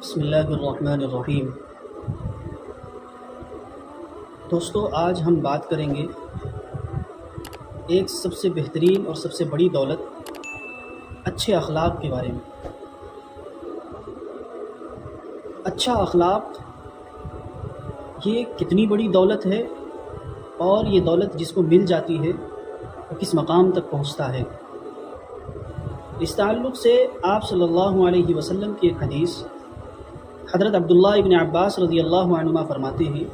بسم اللہ الرحمن الرحیم۔ دوستو، آج ہم بات کریں گے ایک سب سے بہترین اور سب سے بڑی دولت اچھے اخلاق کے بارے میں۔ اچھا اخلاق یہ کتنی بڑی دولت ہے اور یہ دولت جس کو مل جاتی ہے وہ کس مقام تک پہنچتا ہے۔ اس تعلق سے آپ صلی اللہ علیہ وسلم کی ایک حدیث حضرت عبداللہ ابن عباس رضی اللہ عنہما فرماتے ہیں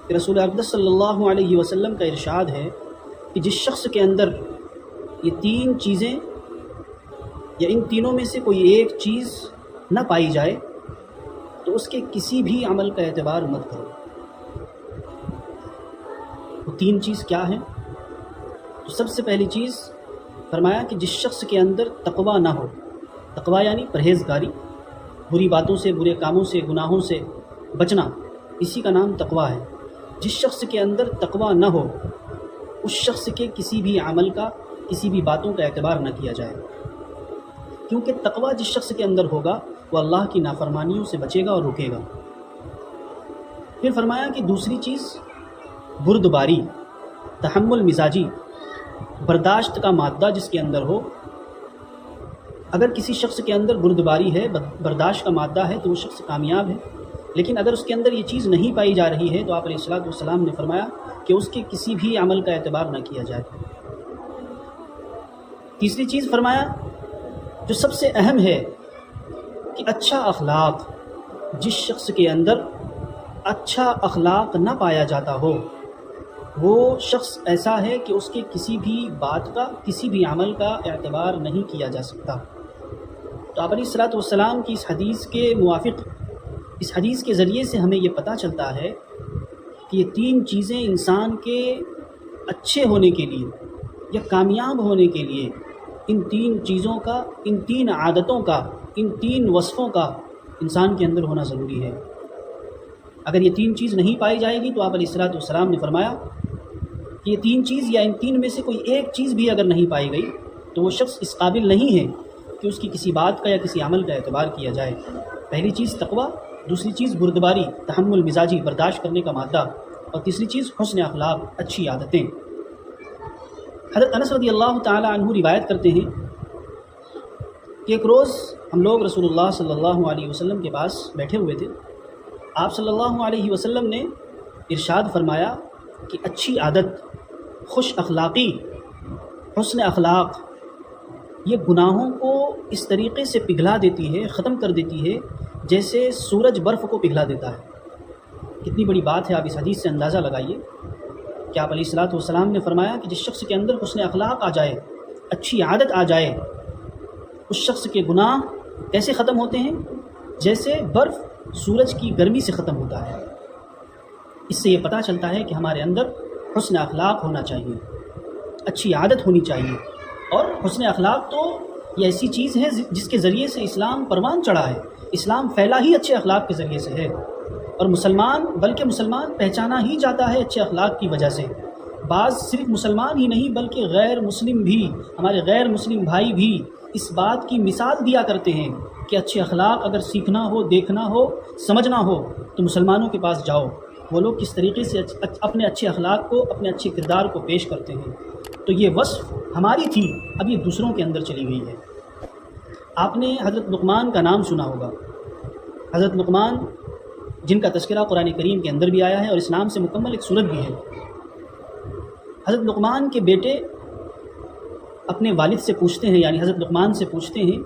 کہ رسول اقدس صلی اللہ علیہ وسلم کا ارشاد ہے کہ جس شخص کے اندر یہ تین چیزیں یا ان تینوں میں سے کوئی ایک چیز نہ پائی جائے تو اس کے کسی بھی عمل کا اعتبار مت کرو۔ وہ تین چیز کیا ہیں؟ تو سب سے پہلی چیز فرمایا کہ جس شخص کے اندر تقوی نہ ہو، تقوی یعنی پرہیزگاری، بری باتوں سے، برے کاموں سے، گناہوں سے بچنا، اسی کا نام تقوی ہے۔ جس شخص کے اندر تقوی نہ ہو اس شخص کے کسی بھی عمل کا، کسی بھی باتوں کا اعتبار نہ کیا جائے، کیونکہ تقوی جس شخص کے اندر ہوگا وہ اللہ کی نافرمانیوں سے بچے گا اور رکے گا۔ پھر فرمایا کہ دوسری چیز بردباری، تحمل مزاجی، برداشت کا مادہ جس کے اندر ہو۔ اگر کسی شخص کے اندر بردباری ہے، برداشت کا مادہ ہے، تو وہ شخص کامیاب ہے، لیکن اگر اس کے اندر یہ چیز نہیں پائی جا رہی ہے تو آپ علیہ الصلوۃ والسلام نے فرمایا کہ اس کے کسی بھی عمل کا اعتبار نہ کیا جائے۔ تیسری چیز فرمایا جو سب سے اہم ہے کہ اچھا اخلاق، جس شخص کے اندر اچھا اخلاق نہ پایا جاتا ہو وہ شخص ایسا ہے کہ اس کے کسی بھی بات کا، کسی بھی عمل کا اعتبار نہیں کیا جا سکتا۔ تو آپ علیہ الصلوۃ والسلام کی اس حدیث کے موافق، اس حدیث کے ذریعے سے ہمیں یہ پتہ چلتا ہے کہ یہ تین چیزیں انسان کے اچھے ہونے کے لیے یا کامیاب ہونے کے لیے، ان تین چیزوں کا، ان تین عادتوں کا، ان تین وصفوں کا انسان کے اندر ہونا ضروری ہے۔ اگر یہ تین چیز نہیں پائی جائے گی تو آپ علیہ الصلوۃ والسلام نے فرمایا کہ یہ تین چیز یا ان تین میں سے کوئی ایک چیز بھی اگر نہیں پائی گئی تو وہ شخص اس قابل نہیں ہے کہ اس کی کسی بات کا یا کسی عمل کا اعتبار کیا جائے۔ پہلی چیز تقوی، دوسری چیز بردباری، تحمل مزاجی، برداشت کرنے کا مادہ، اور تیسری چیز حسن اخلاق، اچھی عادتیں۔ حضرت انس رضی اللہ تعالی عنہ روایت کرتے ہیں کہ ایک روز ہم لوگ رسول اللہ صلی اللہ علیہ وسلم کے پاس بیٹھے ہوئے تھے۔ آپ صلی اللہ علیہ وسلم نے ارشاد فرمایا کہ اچھی عادت، خوش اخلاقی، حسن اخلاق یہ گناہوں کو اس طریقے سے پگھلا دیتی ہے، ختم کر دیتی ہے جیسے سورج برف کو پگھلا دیتا ہے۔ کتنی بڑی بات ہے، آپ اس حدیث سے اندازہ لگائیے کہ آپ علیہ الصلوۃ والسلام نے فرمایا کہ جس شخص کے اندر حسن اخلاق آ جائے، اچھی عادت آ جائے، اس شخص کے گناہ کیسے ختم ہوتے ہیں؟ جیسے برف سورج کی گرمی سے ختم ہوتا ہے۔ اس سے یہ پتہ چلتا ہے کہ ہمارے اندر حسن اخلاق ہونا چاہیے، اچھی عادت ہونی چاہیے۔ اور حسن اخلاق تو یہ ایسی چیز ہے جس کے ذریعے سے اسلام پروان چڑھا ہے، اسلام پھیلا ہی اچھے اخلاق کے ذریعے سے ہے، اور بلکہ مسلمان پہچانا ہی جاتا ہے اچھے اخلاق کی وجہ سے۔ بعض صرف مسلمان ہی نہیں بلکہ غیر مسلم بھی، ہمارے غیر مسلم بھائی بھی اس بات کی مثال دیا کرتے ہیں کہ اچھے اخلاق اگر سیکھنا ہو، دیکھنا ہو، سمجھنا ہو تو مسلمانوں کے پاس جاؤ، وہ لوگ کس طریقے سے اپنے اچھے اخلاق کو، اپنے اچھے کردار کو پیش کرتے ہیں۔ تو یہ وصف ہماری تھی، اب یہ دوسروں کے اندر چلی گئی ہے۔ آپ نے حضرت لقمان کا نام سنا ہوگا۔ حضرت لقمان جن کا تذکرہ قرآن کریم کے اندر بھی آیا ہے اور اس نام سے مکمل ایک سورت بھی ہے۔ حضرت لقمان کے بیٹے اپنے والد سے پوچھتے ہیں، یعنی حضرت لقمان سے پوچھتے ہیں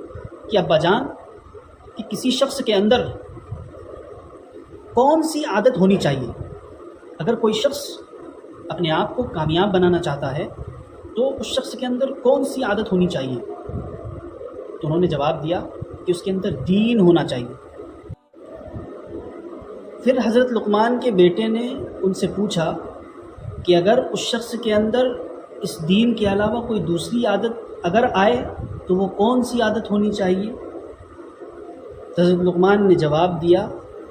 کہ ابا جان، کہ کسی شخص کے اندر کون سی عادت ہونی چاہیے؟ اگر کوئی شخص اپنے آپ کو کامیاب بنانا چاہتا ہے تو اس شخص کے اندر کون سی عادت ہونی چاہیے؟ تو انہوں نے جواب دیا کہ اس کے اندر دین ہونا چاہیے۔ پھر حضرت لقمان کے بیٹے نے ان سے پوچھا کہ اگر اس شخص کے اندر اس دین کے علاوہ کوئی دوسری عادت اگر آئے تو وہ کون سی عادت ہونی چاہیے؟ حضرت لقمان نے جواب دیا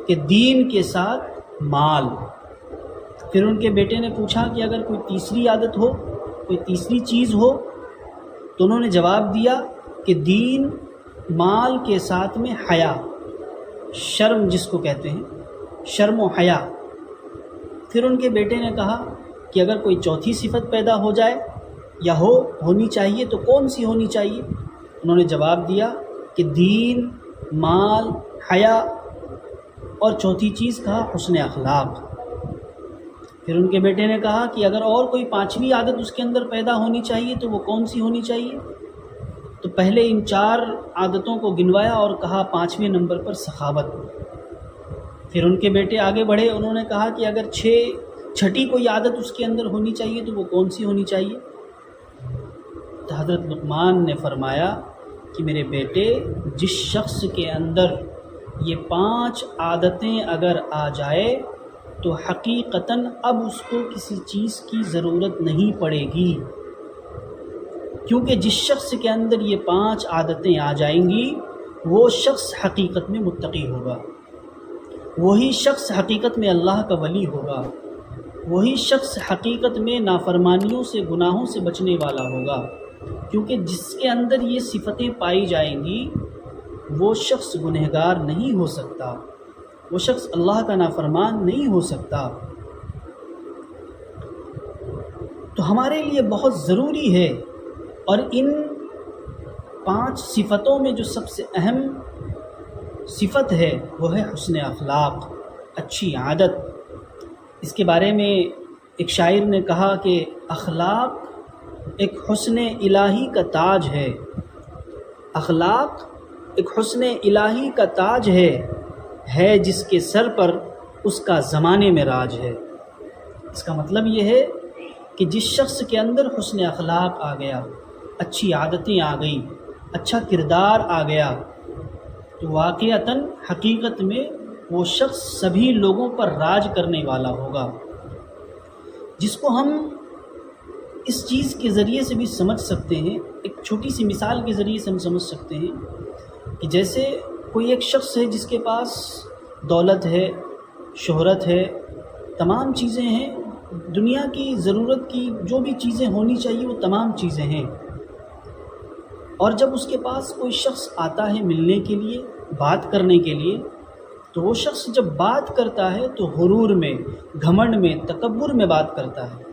کہ دین کے ساتھ مال۔ پھر ان کے بیٹے نے پوچھا کہ اگر کوئی تیسری عادت ہو، کوئی تیسری چیز ہو، تو انہوں نے جواب دیا کہ دین، مال کے ساتھ میں حیا، شرم جس کو کہتے ہیں، شرم و حیا۔ پھر ان کے بیٹے نے کہا کہ اگر کوئی چوتھی صفت پیدا ہو جائے یا ہونی چاہیے تو کون سی ہونی چاہیے؟ انہوں نے جواب دیا کہ دین، مال، حیا، اور چوتھی چیز کہا حسن اخلاق۔ پھر ان کے بیٹے نے کہا کہ اگر اور کوئی پانچویں عادت اس کے اندر پیدا ہونی چاہیے تو وہ کون سی ہونی چاہیے؟ تو پہلے ان 4 عادتوں کو گنوایا اور کہا 5ویں نمبر پر سخاوت۔ پھر ان کے بیٹے آگے بڑھے، انہوں نے کہا کہ اگر چھٹی کوئی عادت اس کے اندر ہونی چاہیے تو وہ کون سی ہونی چاہیے؟ تو حضرت لقمان نے فرمایا کہ میرے بیٹے، جس شخص کے اندر یہ 5 عادتیں اگر آ جائے تو حقیقتاً اب اس کو کسی چیز کی ضرورت نہیں پڑے گی، کیونکہ جس شخص کے اندر یہ 5 عادتیں آ جائیں گی وہ شخص حقیقت میں متقی ہوگا، وہی شخص حقیقت میں اللہ کا ولی ہوگا، وہی شخص حقیقت میں نافرمانیوں سے، گناہوں سے بچنے والا ہوگا، کیونکہ جس کے اندر یہ صفتیں پائی جائیں گی وہ شخص گنہگار نہیں ہو سکتا، وہ شخص اللہ کا نافرمان نہیں ہو سکتا۔ تو ہمارے لیے بہت ضروری ہے، اور ان 5 صفتوں میں جو سب سے اہم صفت ہے وہ ہے حسن اخلاق، اچھی عادت۔ اس کے بارے میں ایک شاعر نے کہا کہ اخلاق ایک حسن الہی کا تاج ہے، اخلاق ایک حسن الہی کا تاج ہے جس کے سر پر اس کا زمانے میں راج ہے۔ اس کا مطلب یہ ہے کہ جس شخص کے اندر حسن اخلاق آ گیا، اچھی عادتیں آ گئیں، اچھا کردار آ گیا، تو واقعتاً حقیقت میں وہ شخص سبھی لوگوں پر راج کرنے والا ہوگا، جس کو ہم اس چیز کے ذریعے سے بھی سمجھ سکتے ہیں، ایک چھوٹی سی مثال کے ذریعے سے ہم سمجھ سکتے ہیں کہ جیسے کوئی ایک شخص ہے جس کے پاس دولت ہے، شہرت ہے، تمام چیزیں ہیں، دنیا کی ضرورت کی جو بھی چیزیں ہونی چاہیے وہ تمام چیزیں ہیں، اور جب اس کے پاس کوئی شخص آتا ہے ملنے کے لیے، بات کرنے کے لیے، تو وہ شخص جب بات کرتا ہے تو غرور میں، گھمنڈ میں، تکبر میں بات کرتا ہے،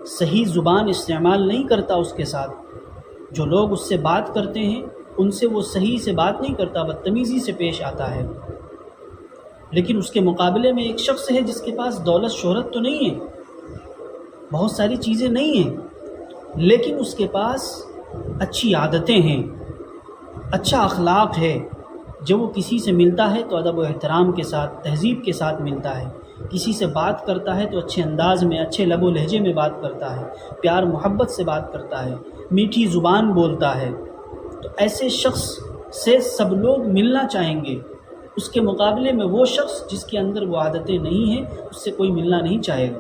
صحیح زبان استعمال نہیں کرتا اس کے ساتھ۔ جو لوگ اس سے بات کرتے ہیں ان سے وہ صحیح سے بات نہیں کرتا، بدتمیزی سے پیش آتا ہے۔ لیکن اس کے مقابلے میں ایک شخص ہے جس کے پاس دولت شہرت تو نہیں ہے، بہت ساری چیزیں نہیں ہیں، لیکن اس کے پاس اچھی عادتیں ہیں، اچھا اخلاق ہے، جب وہ کسی سے ملتا ہے تو ادب و احترام کے ساتھ، تہذیب کے ساتھ ملتا ہے، کسی سے بات کرتا ہے تو اچھے انداز میں، اچھے لب و لہجے میں بات کرتا ہے، پیار محبت سے بات کرتا ہے، میٹھی زبان بولتا ہے، تو ایسے شخص سے سب لوگ ملنا چاہیں گے۔ اس کے مقابلے میں وہ شخص جس کے اندر وہ عادتیں نہیں ہیں، اس سے کوئی ملنا نہیں چاہے گا،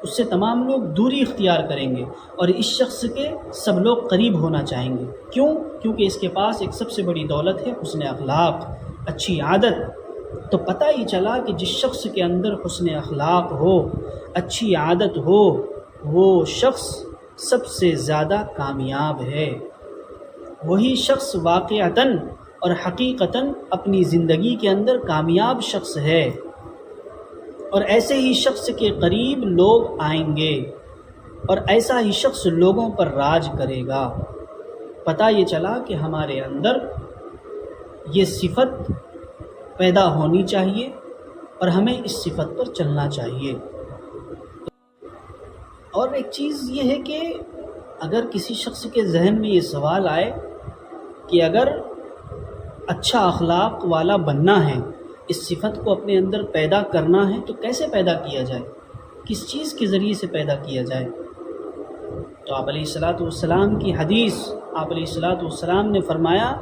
اس سے تمام لوگ دوری اختیار کریں گے، اور اس شخص کے سب لوگ قریب ہونا چاہیں گے۔ کیوں؟ کیونکہ اس کے پاس ایک سب سے بڑی دولت ہے حسن اخلاق، اچھی عادت۔ تو پتہ یہ چلا کہ جس شخص کے اندر حسن اخلاق ہو، اچھی عادت ہو، وہ شخص سب سے زیادہ کامیاب ہے، وہی شخص واقعتاً اور حقیقتاً اپنی زندگی کے اندر کامیاب شخص ہے، اور ایسے ہی شخص کے قریب لوگ آئیں گے، اور ایسا ہی شخص لوگوں پر راج کرے گا۔ پتہ یہ چلا کہ ہمارے اندر یہ صفت پیدا ہونی چاہیے اور ہمیں اس صفت پر چلنا چاہیے۔ اور ایک چیز یہ ہے کہ اگر کسی شخص کے ذہن میں یہ سوال آئے کہ اگر اچھا اخلاق والا بننا ہے، اس صفت کو اپنے اندر پیدا کرنا ہے، تو کیسے پیدا کیا جائے، کس چیز کے ذریعے سے پیدا کیا جائے؟ تو آپ علیہ الصلاۃ کی حدیث، آپ علیہ الصلاۃ نے فرمایا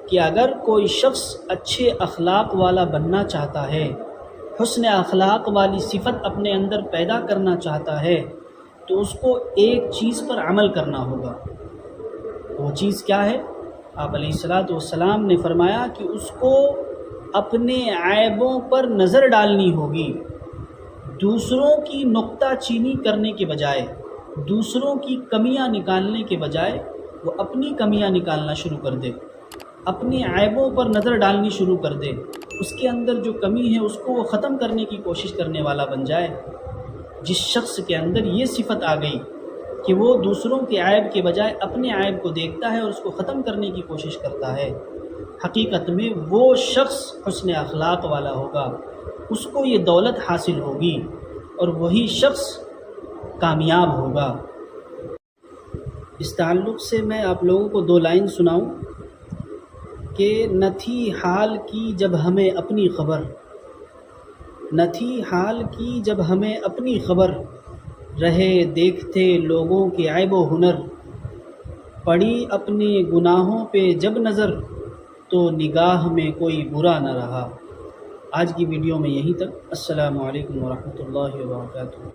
کہ اگر کوئی شخص اچھے اخلاق والا بننا چاہتا ہے، حسن اخلاق والی صفت اپنے اندر پیدا کرنا چاہتا ہے، تو اس کو ایک چیز پر عمل کرنا ہوگا۔ وہ چیز کیا ہے؟ آپ علیہ الصلاۃ نے فرمایا کہ اس کو اپنے عیبوں پر نظر ڈالنی ہوگی، دوسروں کی نکتہ چینی کرنے کے بجائے، دوسروں کی کمیاں نکالنے کے بجائے وہ اپنی کمیاں نکالنا شروع کر دے، اپنے عیبوں پر نظر ڈالنی شروع کر دے، اس کے اندر جو کمی ہے اس کو وہ ختم کرنے کی کوشش کرنے والا بن جائے۔ جس شخص کے اندر یہ صفت آ گئی کہ وہ دوسروں کے عیب کے بجائے اپنے عیب کو دیکھتا ہے اور اس کو ختم کرنے کی کوشش کرتا ہے، حقیقت میں وہ شخص حسن اخلاق والا ہوگا، اس کو یہ دولت حاصل ہوگی اور وہی شخص کامیاب ہوگا۔ اس تعلق سے میں آپ لوگوں کو 2 لائن سناؤں کہ نہ تھی حال کی جب ہمیں اپنی خبر، نہ تھی حال کی جب ہمیں اپنی خبر، رہے دیکھتے لوگوں کے عیب و ہنر، پڑی اپنے گناہوں پہ جب نظر تو نگاہ میں کوئی برا نہ رہا۔ آج کی ویڈیو میں یہیں تک۔ السلام علیکم ورحمۃ اللہ وبرکاتہ۔